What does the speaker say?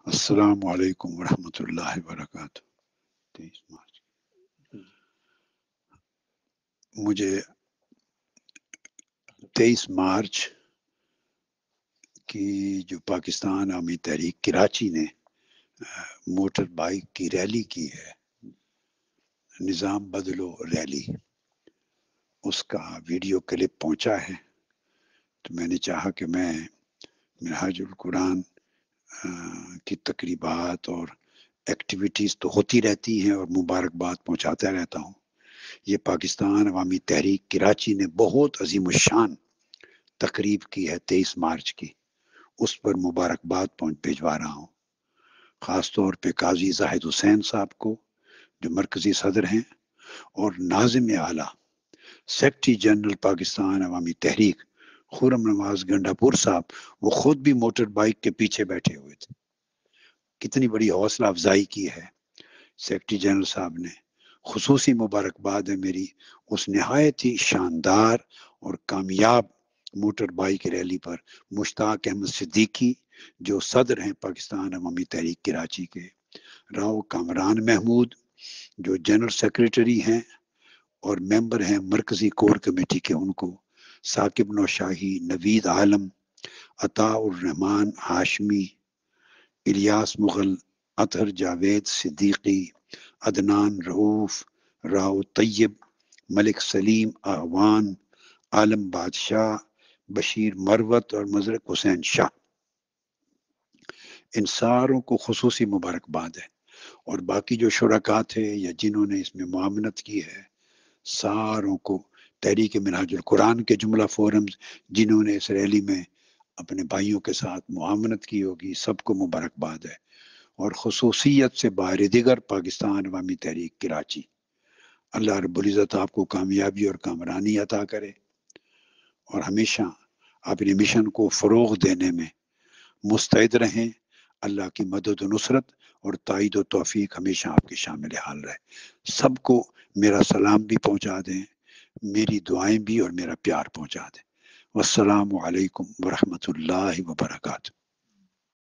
السلام علیکم ورحمۃ اللہ وبرکاتہ۔ 23 مارچ مجھے 23 مارچ کی جو پاکستان عوامی تحریک کراچی نے موٹر بائک کی ریلی کی ہے، نظام بدلو ریلی، اس کا ویڈیو کلپ پہنچا ہے، تو میں نے چاہا کہ میں منہاج القرآن کی تقریبات اور ایکٹیویٹیز تو ہوتی رہتی ہیں اور مبارکباد پہنچاتا رہتا ہوں۔ یہ پاکستان عوامی تحریک کراچی نے بہت عظیم الشان تقریب کی ہے 23 مارچ کی، اس پر مبارکباد بھیجوا رہا ہوں، خاص طور پہ قاضی زاہد حسین صاحب کو جو مرکزی صدر ہیں، اور ناظم اعلیٰ سیکرٹری جنرل پاکستان عوامی تحریک خرم نواز گنڈا پور صاحب، وہ خود بھی موٹر بائک کے پیچھے بیٹھے ہوئے تھے۔ کتنی بڑی حوصلہ افزائی کی ہے سیکرٹری جنرل صاحب نے۔ خصوصی مبارکباد ہے میری اس نہایت ہی شاندار اور کامیاب موٹر بائک ریلی پر مشتاق احمد صدیقی جو صدر ہیں پاکستان عوامی تحریک کراچی کے، راؤ کامران محمود جو جنرل سیکریٹری ہیں اور ممبر ہیں مرکزی کور کمیٹی کے، ان کو، ثاقب نوشاہی، نوید عالم، عطاء الرحمان ہاشمی، الیاس مغل، اطہر جاوید صدیقی، عدنان رؤوف، راؤ طیب، ملک سلیم اعوان، عالم بادشاہ، بشیر مروت اور مظرق حسین شاہ، ان ساروں کو خصوصی مبارکباد ہے۔ اور باقی جو شرکاء تھے یا جنہوں نے اس میں معاونت کی ہے، ساروں کو، تحریک منہاج القرآن کے جملہ فورمز جنہوں نے اس ریلی میں اپنے بھائیوں کے ساتھ معاونت کی ہوگی، سب کو مبارکباد ہے۔ اور خصوصیت سے باہر دیگر پاکستان عوامی تحریک کراچی، اللہ رب العزت آپ کو کامیابی اور کامرانی عطا کرے، اور ہمیشہ اپنے مشن کو فروغ دینے میں مستعد رہیں۔ اللہ کی مدد و نصرت اور تائید و توفیق ہمیشہ آپ کے شامل حال رہے۔ سب کو میرا سلام بھی پہنچا دیں، میری دعائیں بھی اور میرا پیار پہنچا دیں۔ والسلام علیکم ورحمۃ اللہ وبرکاتہ۔